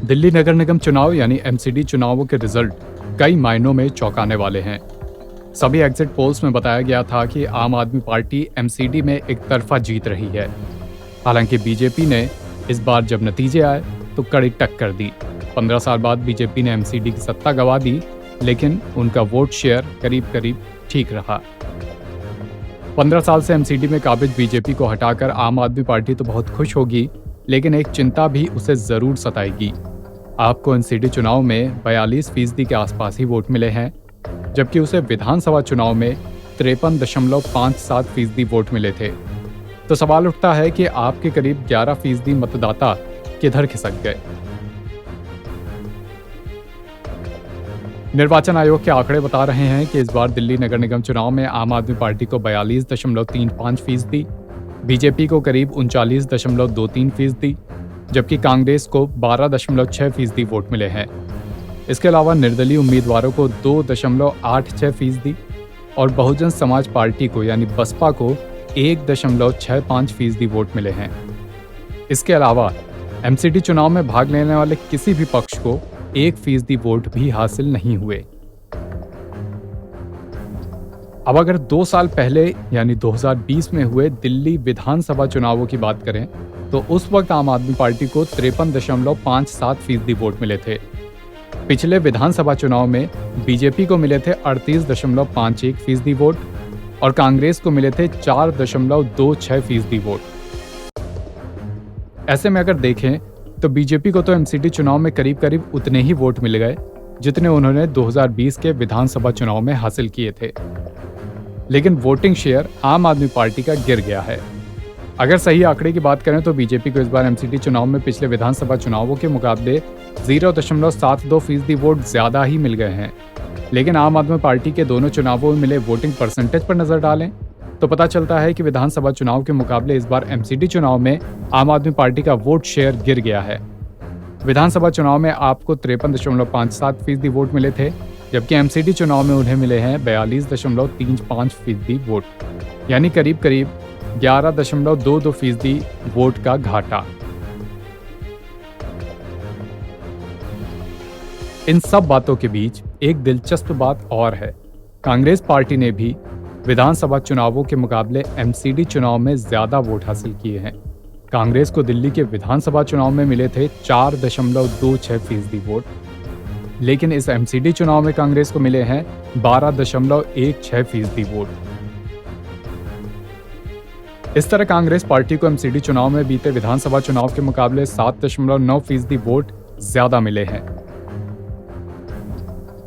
दिल्ली नगर निगम चुनाव यानी एमसीडी चुनावों के रिजल्ट कई मायनों में चौंकाने वाले हैं। सभी एग्जिट पोल्स में बताया गया था कि आम आदमी पार्टी एमसीडी में एक तरफा जीत रही है। हालांकि बीजेपी ने इस बार जब नतीजे आए तो कड़ी टक्कर दी। 15 साल बाद बीजेपी ने एमसीडी की सत्ता गंवा दी, लेकिन उनका वोट शेयर करीब करीब ठीक रहा। 15 साल से एमसीडी में काबिज बीजेपी को हटाकर आम आदमी पार्टी तो बहुत खुश होगी, लेकिन एक चिंता भी उसे जरूर सताएगी। आपको एमसीडी चुनाव में 42% के आसपास ही वोट मिले हैं, जबकि उसे विधानसभा चुनाव में 53.57% वोट मिले थे। तो सवाल उठता है कि आपके करीब 11% मतदाता किधर खिसक गए। निर्वाचन आयोग के आंकड़े बता रहे हैं कि इस बार दिल्ली नगर निगम चुनाव में आम आदमी पार्टी को 42.35%, बीजेपी को करीब 39.23%, जबकि कांग्रेस को 12.6% वोट मिले हैं। इसके अलावा निर्दलीय उम्मीदवारों को 2.86% और बहुजन समाज पार्टी को यानी बसपा को 1.65% वोट मिले हैं। इसके अलावा एमसीडी चुनाव में भाग लेने वाले किसी भी पक्ष को 1% वोट भी हासिल नहीं हुए। अब अगर 2 साल पहले यानी 2020 में हुए दिल्ली विधानसभा चुनावों की बात करें तो उस वक्त आम आदमी पार्टी को 53.57% वोट मिले थे। पिछले विधानसभा चुनाव में बीजेपी को मिले थे 38.51% वोट और कांग्रेस को मिले थे 4.26% वोट। ऐसे में अगर देखें तो बीजेपी को तो एमसीडी चुनाव में करीब करीब उतने ही वोट मिल गए जितने उन्होंने 2020 के विधानसभा चुनाव में हासिल किए थे, लेकिन वोटिंग शेयर आम आदमी पार्टी का गिर गया है। अगर सही आंकड़े की बात करें तो बीजेपी को इस बार एमसीडी चुनाव में पिछले विधानसभा चुनावों के मुकाबले 0.72% वोट ज्यादा ही मिल गए हैं। लेकिन आम आदमी पार्टी के दोनों चुनावों में मिले वोटिंग परसेंटेज पर नजर डालें तो पता चलता है कि विधानसभा चुनाव के मुकाबले इस बार एमसीडी चुनाव में आम आदमी पार्टी का वोट शेयर गिर गया है। विधानसभा चुनाव में आपको 53.57% वोट मिले थे, जबकि एमसीडी चुनाव में उन्हें मिले हैं 42.35% वोट, यानी करीब करीब 11.22% वोट का घाटा। इन सब बातों के बीच एक दिलचस्प बात और है। कांग्रेस पार्टी ने भी विधानसभा चुनावों के मुकाबले एमसीडी चुनाव में ज्यादा वोट हासिल किए हैं। कांग्रेस को दिल्ली के विधानसभा चुनाव में मिले थे 4.26% वोट, लेकिन इस एमसीडी चुनाव में कांग्रेस को मिले हैं 12.16% वोट। इस तरह कांग्रेस पार्टी को एमसीडी चुनाव में बीते विधानसभा चुनाव के मुकाबले 7.9% वोट ज्यादा मिले हैं।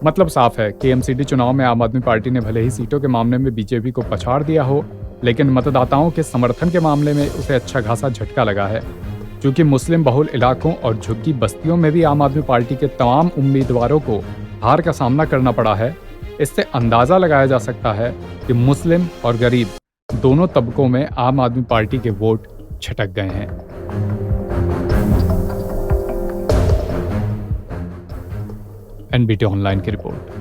मतलब साफ है कि एमसीडी चुनाव में आम आदमी पार्टी ने भले ही सीटों के मामले में बीजेपी को पछाड़ दिया हो, लेकिन मतदाताओं के समर्थन के मामले में उसे अच्छा खासा झटका लगा है। क्योंकि मुस्लिम बहुल इलाकों और झुग्गी बस्तियों में भी आम आदमी पार्टी के तमाम उम्मीदवारों को हार का सामना करना पड़ा है, इससे अंदाजा लगाया जा सकता है कि मुस्लिम और गरीब दोनों तबकों में आम आदमी पार्टी के वोट छटक गए हैं। एनबीटी ऑनलाइन की रिपोर्ट।